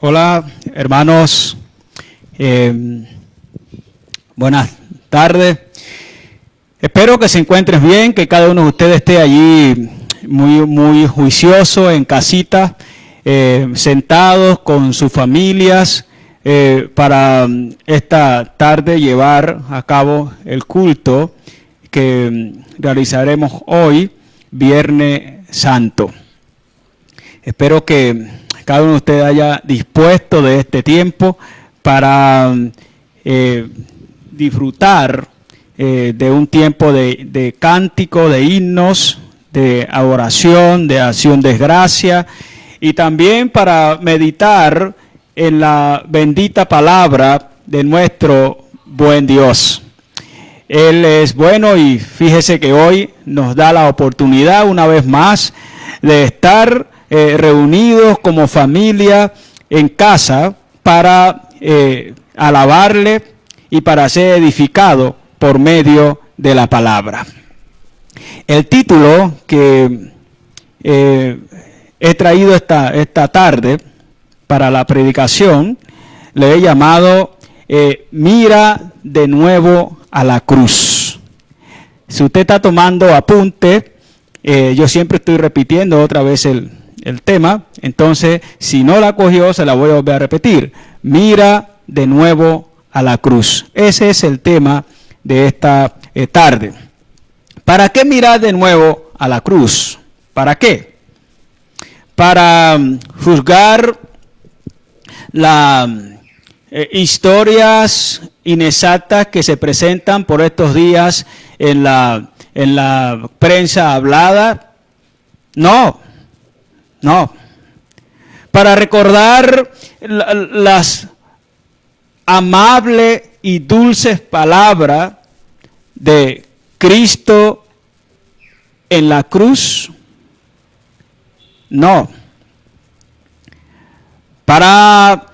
Hola, hermanos. Buenas tardes. Espero que se encuentren bien, que cada uno de ustedes esté allí muy juicioso en casita, sentados con sus familias, para esta tarde llevar a cabo el culto que realizaremos hoy, Viernes Santo. Espero que cada uno de ustedes haya dispuesto de este tiempo para disfrutar de un tiempo de cántico, de himnos, de adoración, de acción de gracia, y también para meditar en la bendita palabra de nuestro buen Dios. Él es bueno y fíjese que hoy nos da la oportunidad una vez más de estar reunidos como familia en casa para alabarle y para ser edificado por medio de la palabra. El título que he traído esta tarde para la predicación le he llamado Mira de nuevo a la cruz. Si usted está tomando apunte, yo siempre estoy repitiendo otra vez el tema, entonces si no la cogió se la voy a volver a repetir. Mira de nuevo a la cruz. Ese es el tema de esta tarde. ¿Para qué mirar de nuevo a la cruz? ¿Para qué? Para juzgar las historias inexactas que se presentan por estos días en la prensa hablada. No. Para recordar las amables y dulces palabras de Cristo en la cruz. No. Para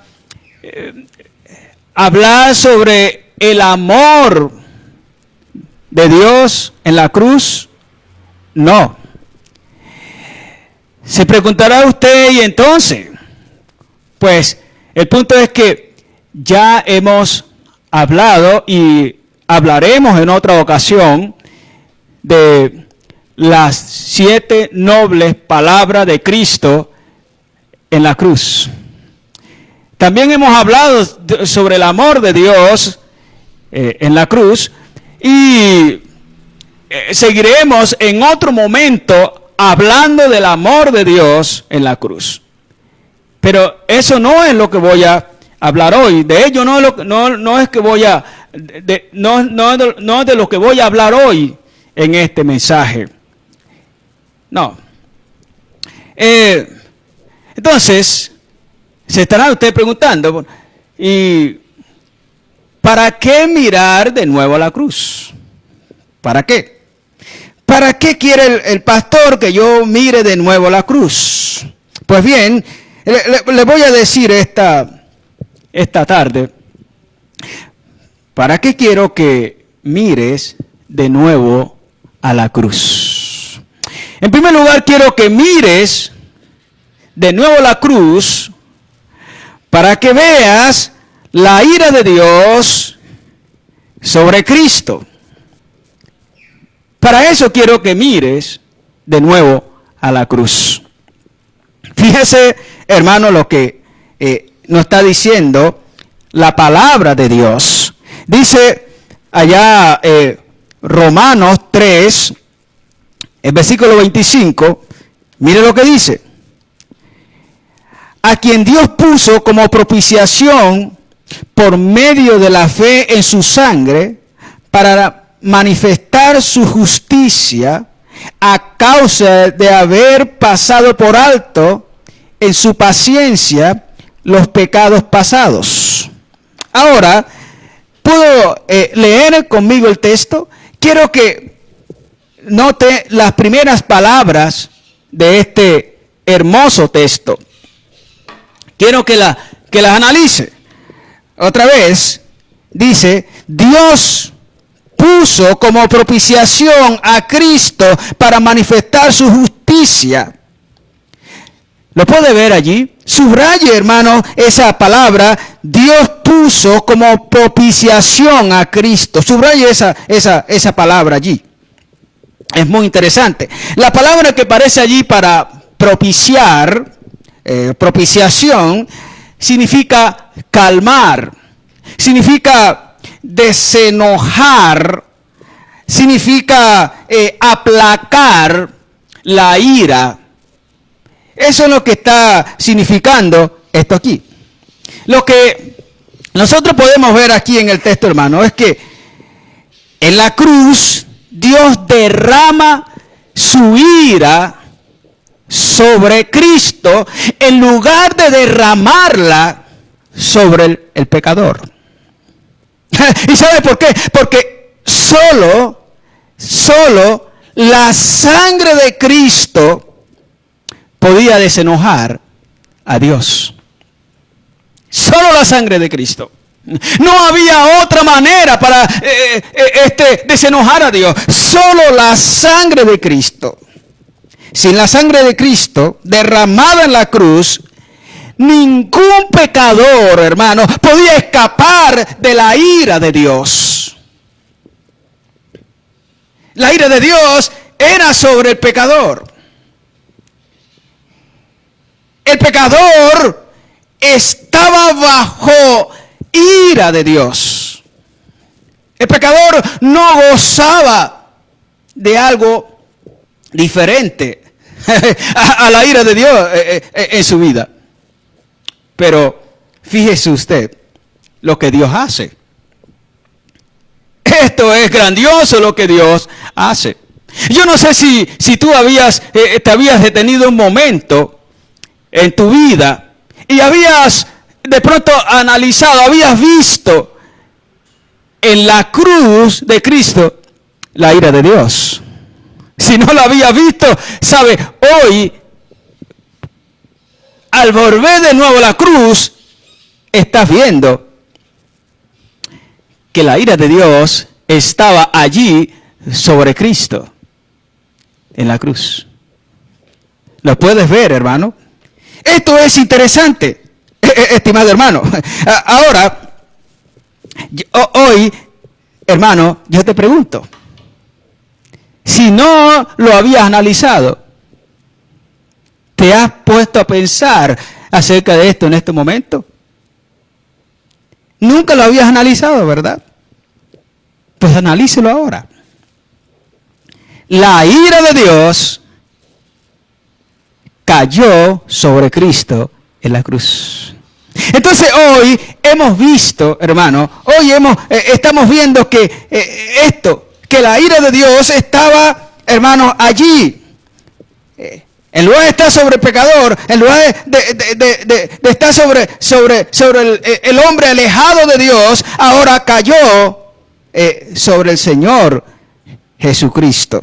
hablar sobre el amor de Dios en la cruz. No. Se preguntará usted, y entonces, pues el punto es que ya hemos hablado y hablaremos en otra ocasión de las 7 nobles palabras de Cristo en la cruz. También hemos hablado sobre el amor de Dios en la cruz y seguiremos en otro momento hablando del amor de Dios en la cruz. Pero eso no es lo que voy a hablar hoy. De ello no es de lo que voy a hablar hoy en este mensaje. No. Entonces, se estará usted preguntando, ¿y para qué mirar de nuevo a la cruz? ¿Para qué? ¿Para qué quiere el pastor que yo mire de nuevo la cruz? Pues bien, le voy a decir esta tarde, ¿para qué quiero que mires de nuevo a la cruz? En primer lugar, quiero que mires de nuevo la cruz para que veas la ira de Dios sobre Cristo. Para eso quiero que mires de nuevo a la cruz. Fíjese, hermano, lo que nos está diciendo la palabra de Dios. Dice allá Romanos 3, el versículo 25, mire lo que dice. A quien Dios puso como propiciación por medio de la fe en su sangre para manifestar su justicia a causa de haber pasado por alto en su paciencia los pecados pasados. Ahora, ¿puedo leer conmigo el texto? Quiero que note las primeras palabras de este hermoso texto. Quiero que las analice. Otra vez, dice, Dios puso como propiciación a Cristo para manifestar su justicia. ¿Lo puede ver allí? Subraye, hermano, esa palabra. Dios puso como propiciación a Cristo. Subraye esa palabra allí. Es muy interesante. La palabra que aparece allí para propiciar, propiciación, significa calmar, significa desenojar, significa aplacar la ira. Eso es lo que está significando esto aquí. Lo que nosotros podemos ver aquí en el texto, hermano, es que en la cruz Dios derrama su ira sobre Cristo en lugar de derramarla sobre el pecador. ¿Y sabe por qué? Porque solo la sangre de Cristo podía desenojar a Dios. Solo la sangre de Cristo. No había otra manera para desenojar a Dios. Solo la sangre de Cristo. Sin la sangre de Cristo derramada en la cruz, ningún pecador, hermano, podía escapar de la ira de Dios. La ira de Dios era sobre el pecador. El pecador estaba bajo ira de Dios. El pecador no gozaba de algo diferente a la ira de Dios en su vida. Pero fíjese usted lo que Dios hace. Esto es grandioso lo que Dios hace. Yo no sé si tú te habías detenido un momento en tu vida y habías de pronto analizado, habías visto en la cruz de Cristo la ira de Dios. Si no la habías visto, sabe, hoy al volver de nuevo a la cruz, estás viendo que la ira de Dios estaba allí sobre Cristo en la cruz. ¿Lo puedes ver, hermano? Esto es interesante, estimado hermano. Ahora, hoy, hermano, yo te pregunto, si no lo habías analizado, ¿te has puesto a pensar acerca de esto en este momento? Nunca lo habías analizado, ¿verdad? Pues analícelo ahora. La ira de Dios cayó sobre Cristo en la cruz. Entonces hoy hemos visto, hermano, estamos viendo que que la ira de Dios estaba, hermano, allí. En lugar de estar sobre el pecador, en lugar de estar sobre el hombre alejado de Dios, ahora cayó sobre el Señor Jesucristo.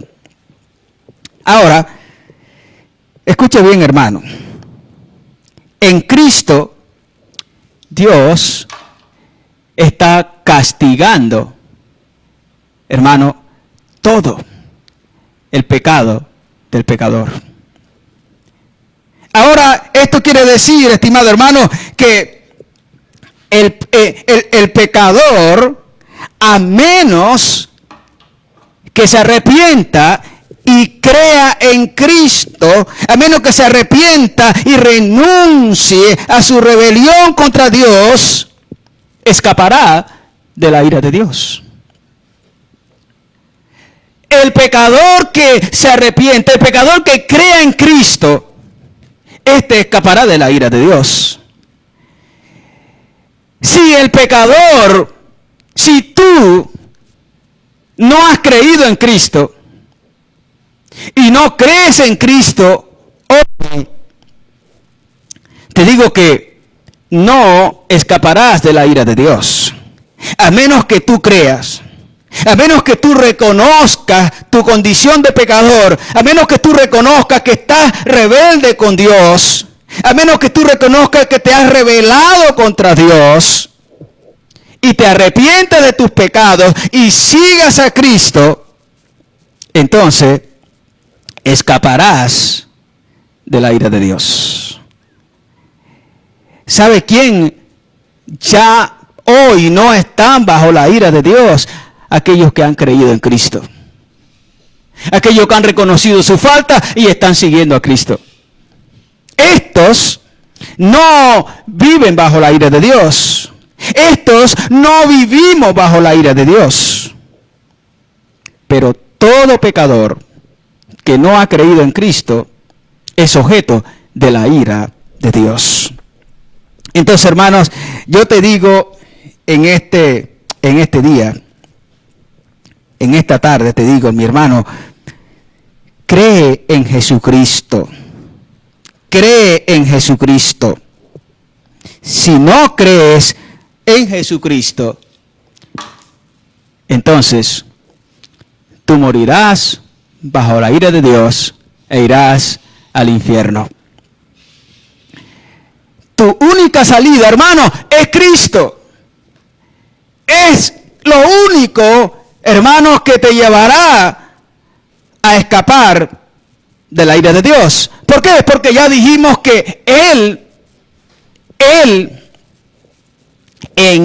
Ahora, escuche bien, hermano. En Cristo, Dios está castigando, hermano, todo el pecado del pecador. Ahora, esto quiere decir, estimado hermano, que el pecador, a menos que se arrepienta y crea en Cristo, a menos que se arrepienta y renuncie a su rebelión contra Dios, escapará de la ira de Dios. El pecador que se arrepiente, el pecador que crea en Cristo, escapará de la ira de Dios. Si tú no has creído en Cristo y no crees en Cristo, hoy te digo que no escaparás de la ira de Dios. A menos que tú creas, a menos que tú reconozcas tu condición de pecador, a menos que tú reconozcas que estás rebelde con Dios, a menos que tú reconozcas que te has rebelado contra Dios y te arrepientes de tus pecados y sigas a Cristo, entonces escaparás de la ira de Dios. ¿Sabe quién ya hoy no están bajo la ira de Dios? Aquellos que han creído en Cristo. Aquellos que han reconocido su falta y están siguiendo a Cristo. Estos no viven bajo la ira de Dios. Estos no vivimos bajo la ira de Dios. Pero todo pecador que no ha creído en Cristo es objeto de la ira de Dios. Entonces, hermanos, yo te digo en este día, en esta tarde, te digo, mi hermano, cree en Jesucristo. Cree en Jesucristo. Si no crees en Jesucristo, entonces tú morirás bajo la ira de Dios e irás al infierno. Tu única salida, hermano, es Cristo. Es lo único, hermano, que te llevará a escapar de la ira de Dios. ¿Por qué? Porque ya dijimos que en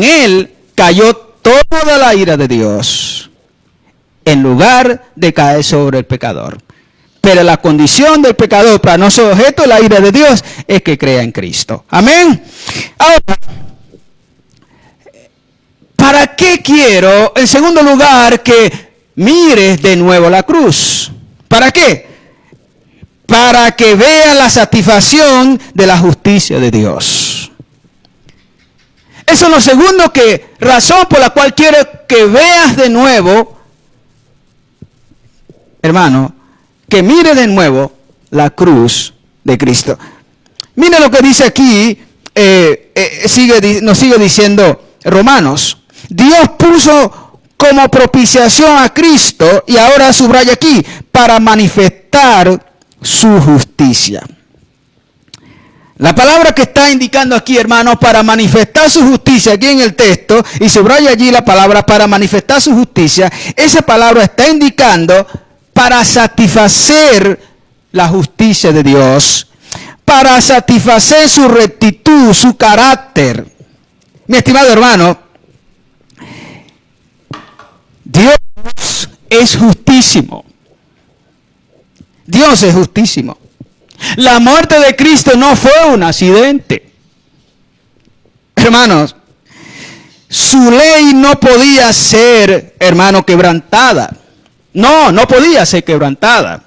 Él cayó toda la ira de Dios, en lugar de caer sobre el pecador. Pero la condición del pecador para no ser objeto de la ira de Dios es que crea en Cristo. Amén. Ahora, ¿para qué quiero, en segundo lugar, que mires de nuevo la cruz? ¿Para qué? Para que veas la satisfacción de la justicia de Dios. Eso es lo segundo razón por la cual quiero que veas de nuevo, hermano, que mire de nuevo la cruz de Cristo. Mire lo que dice aquí, nos sigue diciendo Romanos. Dios puso como propiciación a Cristo, y ahora subraya aquí, para manifestar su justicia. La palabra que está indicando aquí, hermanos, para manifestar su justicia, aquí en el texto, y subraya allí la palabra para manifestar su justicia, esa palabra está indicando para satisfacer la justicia de Dios, para satisfacer su rectitud, su carácter. Mi estimado hermano, Dios es justísimo. Dios es justísimo. La muerte de Cristo no fue un accidente. Hermanos, su ley no podía ser, hermano, quebrantada. No podía ser quebrantada.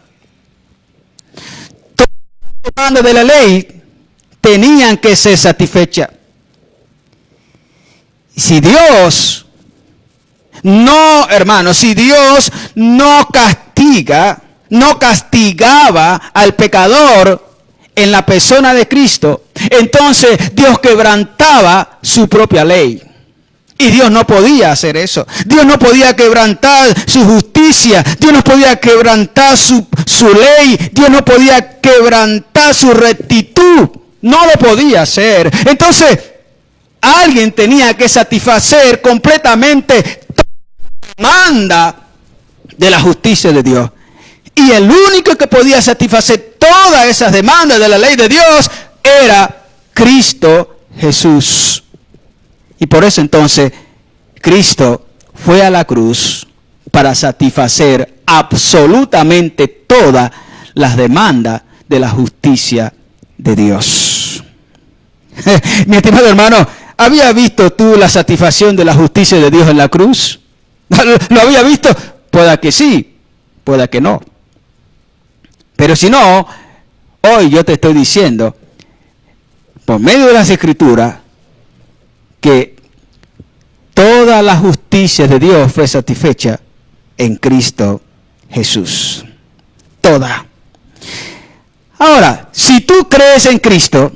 Todas las demandas de la ley tenían que ser satisfechas. Si Dios no castigaba al pecador en la persona de Cristo, entonces Dios quebrantaba su propia ley. Y Dios no podía hacer eso. Dios no podía quebrantar su justicia. Dios no podía quebrantar su ley. Dios no podía quebrantar su rectitud. No lo podía hacer. Entonces, alguien tenía que satisfacer completamente toda la demanda de la justicia de Dios. Y el único que podía satisfacer todas esas demandas de la ley de Dios era Cristo Jesús. Y por eso entonces Cristo fue a la cruz para satisfacer absolutamente todas las demandas de la justicia de Dios. Mi estimado hermano, ¿había visto tú la satisfacción de la justicia de Dios en la cruz? ¿Lo había visto? Pueda que sí, pueda que no. Pero si no, hoy yo te estoy diciendo, por medio de las Escrituras, que toda la justicia de Dios fue satisfecha en Cristo Jesús. Toda. Ahora, si tú crees en Cristo,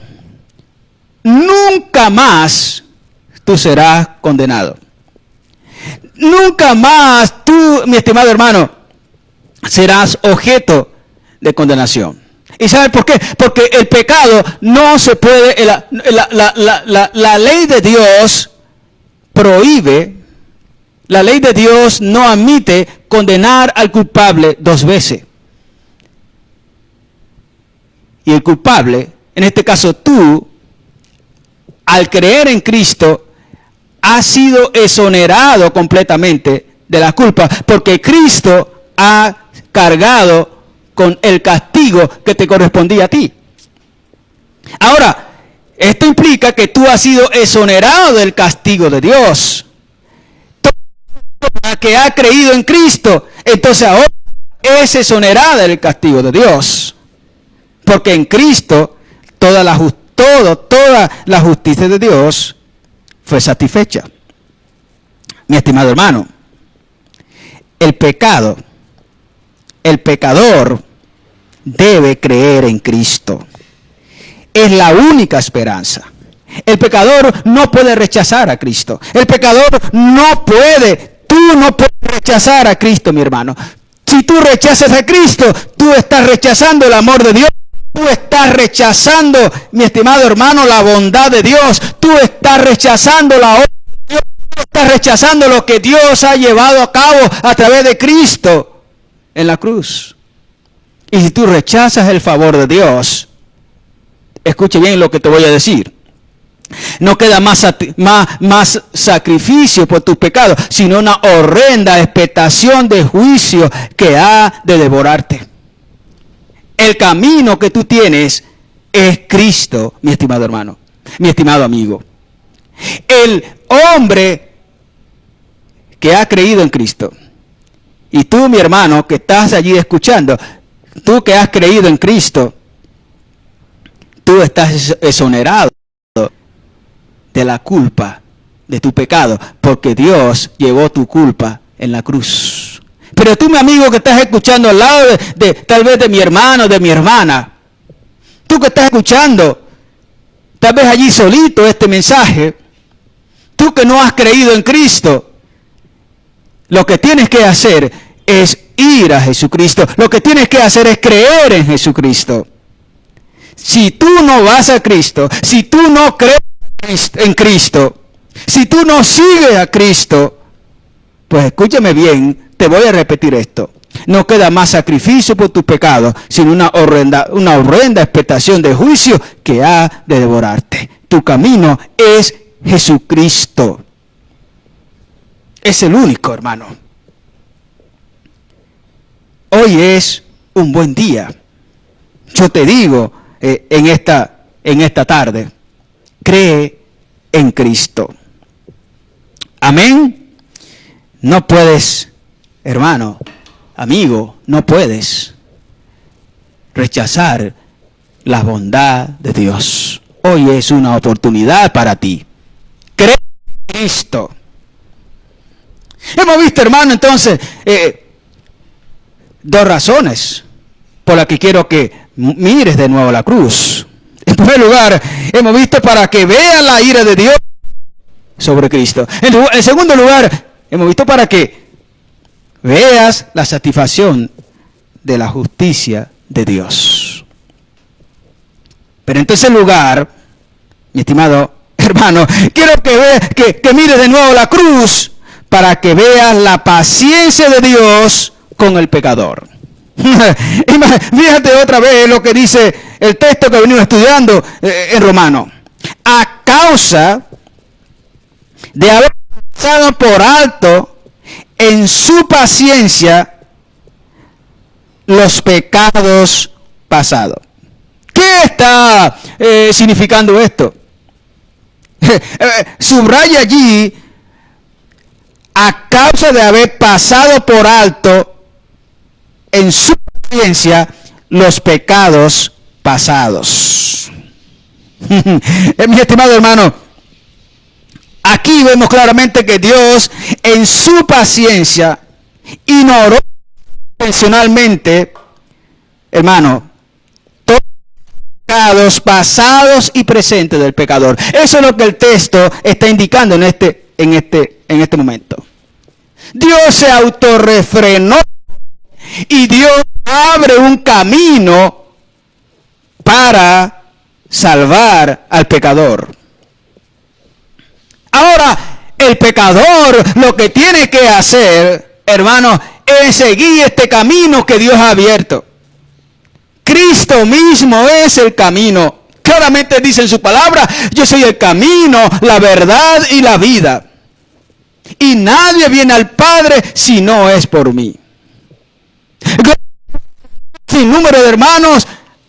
nunca más tú serás condenado. Nunca más tú, mi estimado hermano, serás objeto de condenación. ¿Y sabes por qué? Porque el pecado no se puede, la ley de Dios prohíbe, la ley de Dios no admite condenar al culpable dos veces. Y el culpable, en este caso tú, al creer en Cristo, ha sido exonerado completamente de la culpa, porque Cristo ha cargado con el castigo que te correspondía a ti. Ahora, esto implica que tú has sido exonerado del castigo de Dios. Toda que ha creído en Cristo, entonces ahora es exonerada del castigo de Dios. Porque en Cristo toda la justicia de Dios fue satisfecha. Mi estimado hermano, el pecador debe creer en Cristo. Es la única esperanza. El pecador no puede rechazar a Cristo. El pecador tú no puedes rechazar a Cristo, mi hermano. Si tú rechazas a Cristo, tú estás rechazando el amor de Dios. Tú estás rechazando, mi estimado hermano, la bondad de Dios. Tú estás rechazando la obra de Dios. Tú estás rechazando lo que Dios ha llevado a cabo a través de Cristo en la cruz. Y si tú rechazas el favor de Dios, escuche bien lo que te voy a decir. No queda más sacrificio por tus pecados, sino una horrenda expectación de juicio que ha de devorarte. El camino que tú tienes es Cristo, mi estimado hermano, mi estimado amigo. El hombre que ha creído en Cristo, y tú, mi hermano, que estás allí escuchando, tú que has creído en Cristo, tú estás exonerado de la culpa de tu pecado, porque Dios llevó tu culpa en la cruz. Pero tú, mi amigo, que estás escuchando al lado tal vez de mi hermano, de mi hermana, tú que estás escuchando, tal vez allí solito este mensaje, tú que no has creído en Cristo, lo que tienes que hacer es ir a Jesucristo. Lo que tienes que hacer es creer en Jesucristo. Si tú no vas a Cristo, si tú no crees en Cristo, si tú no sigues a Cristo, pues escúchame bien, te voy a repetir esto. No queda más sacrificio por tus pecados, sino una horrenda expectación de juicio que ha de devorarte. Tu camino es Jesucristo. Es el único, hermano. Hoy es un buen día. Yo te digo en esta tarde, cree en Cristo. Amén. No puedes, hermano, amigo, no puedes rechazar la bondad de Dios. Hoy es una oportunidad para ti. Cree en Cristo. Hemos visto, hermano, entonces, dos razones por las que quiero que mires de nuevo la cruz. En primer lugar, hemos visto para que veas la ira de Dios sobre Cristo. En segundo lugar, hemos visto para que veas la satisfacción de la justicia de Dios. Pero en tercer lugar, mi estimado hermano, quiero que mires de nuevo la cruz para que veas la paciencia de Dios con el pecador. Fíjate otra vez lo que dice el texto que venimos estudiando en Romano. A causa de haber pasado por alto en su paciencia los pecados pasados. ¿Qué está significando esto? Subraya allí, a causa de haber pasado por alto en su paciencia los pecados pasados. Mi estimado hermano, aquí vemos claramente que Dios en su paciencia ignoró intencionalmente, hermano, todos los pecados pasados y presentes del pecador. Eso es lo que el texto está indicando en este momento. Dios se autorrefrenó y Dios abre un camino para salvar al pecador. Ahora, el pecador lo que tiene que hacer, hermano, es seguir este camino que Dios ha abierto. Cristo mismo es el camino. Claramente dice en su palabra, yo soy el camino, la verdad y la vida. Y nadie viene al Padre si no es por mí. Sin número de hermanos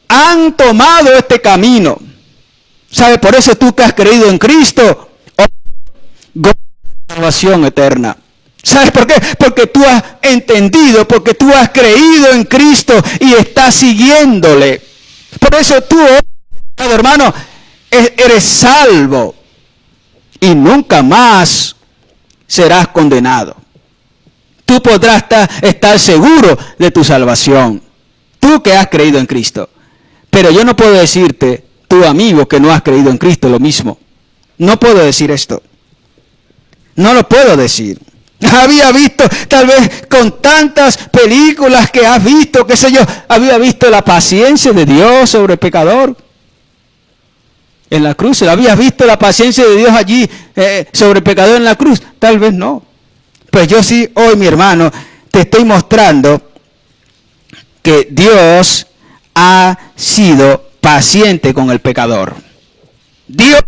han tomado este camino. ¿Sabe? Por eso tú que has creído en Cristo, salvación eterna. ¿Sabes por qué? Porque tú has entendido, porque tú has creído en Cristo y estás siguiéndole. Por eso tú, hermano, eres salvo y nunca más serás condenado. Tú podrás estar seguro de tu salvación. Tú que has creído en Cristo. Pero yo no puedo decirte, tu amigo que no has creído en Cristo, lo mismo. No puedo decir esto. No lo puedo decir. Había visto, tal vez con tantas películas que has visto, qué sé yo, había visto la paciencia de Dios sobre el pecador en la cruz. ¿Habías visto la paciencia de Dios allí sobre el pecador en la cruz? Tal vez no. Pues yo sí, hoy, mi hermano, te estoy mostrando que Dios ha sido paciente con el pecador. Dios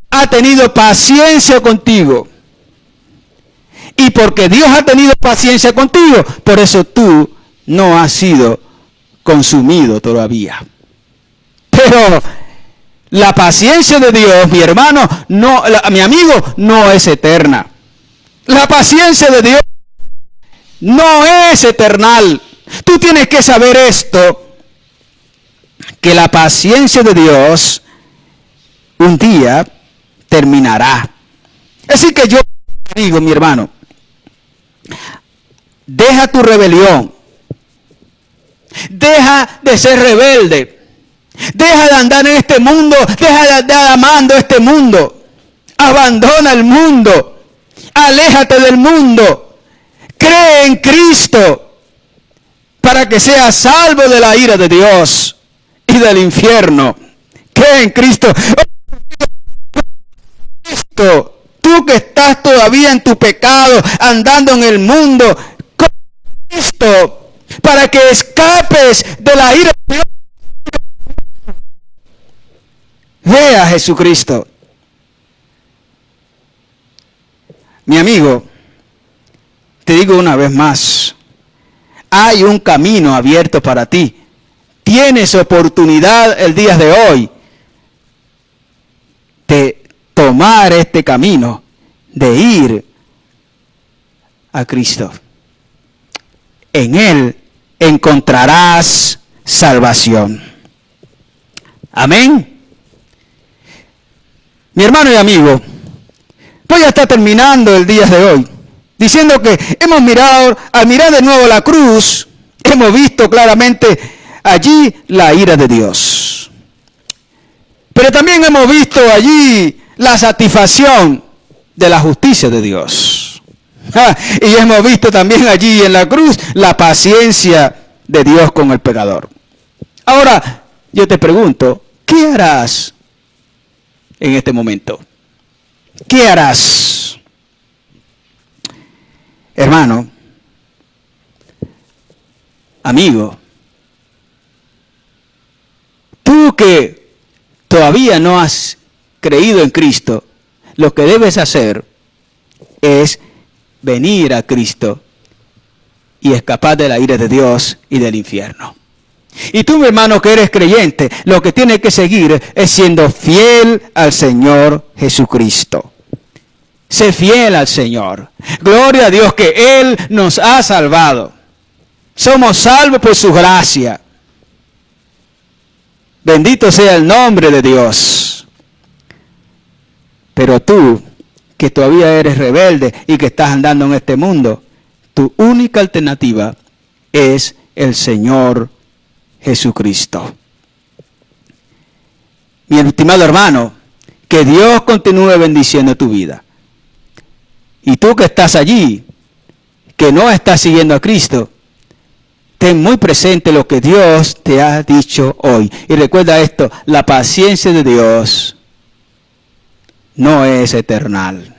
ha tenido paciencia contigo. Y porque Dios ha tenido paciencia contigo, por eso tú no has sido consumido todavía. Pero la paciencia de Dios, mi hermano, mi amigo, no es eterna. La paciencia de Dios no es eternal. Tú tienes que saber esto, que la paciencia de Dios un día terminará. Así que yo digo, mi hermano, deja tu rebelión, deja de ser rebelde, deja de andar en este mundo, deja de andar amando este mundo, abandona el mundo, aléjate del mundo, cree en Cristo para que seas salvo de la ira de Dios y del infierno. Cree en Cristo. Tú que estás todavía en tu pecado, andando en el mundo, con Cristo, para que escapes de la ira de Dios. Ve a Jesucristo. Mi amigo, te digo una vez más, hay un camino abierto para ti. Tienes oportunidad el día de hoy de tomar este camino, de ir a Cristo. En Él encontrarás salvación. Amén. Mi hermano y amigo, voy a estar terminando el día de hoy diciendo que hemos mirado, al mirar de nuevo la cruz, hemos visto claramente allí la ira de Dios. Pero también hemos visto allí la satisfacción de la justicia de Dios. Y hemos visto también allí en la cruz la paciencia de Dios con el pecador. Ahora, yo te pregunto, ¿qué harás en este momento? ¿Qué harás? Hermano, amigo, tú que todavía no has creído en Cristo, lo que debes hacer es venir a Cristo y escapar de la ira de Dios y del infierno. Y tú, mi hermano, que eres creyente, lo que tienes que seguir es siendo fiel al Señor Jesucristo. Sé fiel al Señor. Gloria a Dios que Él nos ha salvado. Somos salvos por su gracia. Bendito sea el nombre de Dios. Pero tú, que todavía eres rebelde y que estás andando en este mundo, tu única alternativa es el Señor Jesucristo. Mi estimado hermano, que Dios continúe bendiciendo tu vida. Y tú que estás allí, que no estás siguiendo a Cristo, ten muy presente lo que Dios te ha dicho hoy. Y recuerda esto, la paciencia de Dios no es eternal.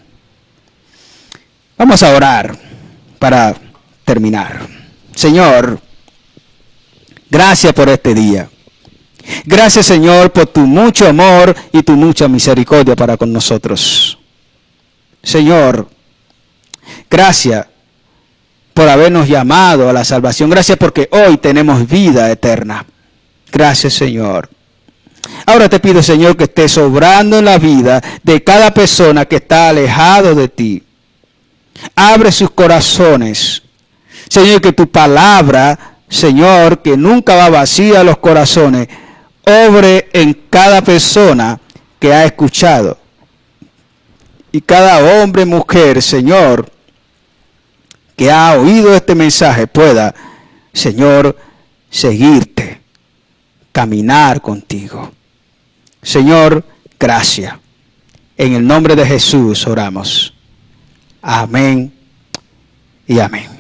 Vamos a orar para terminar. Señor, gracias por este día. Gracias, Señor, por tu mucho amor y tu mucha misericordia para con nosotros. Señor, gracias por habernos llamado a la salvación. Gracias porque hoy tenemos vida eterna. Gracias, Señor. Ahora te pido, Señor, que estés obrando en la vida de cada persona que está alejado de ti. Abre sus corazones. Señor, que tu palabra, Señor, que nunca va vacía a los corazones, obre en cada persona que ha escuchado. Y cada hombre, mujer, Señor, que ha oído este mensaje pueda, Señor, seguirte, caminar contigo. Señor, gracias. En el nombre de Jesús oramos. Amén y amén.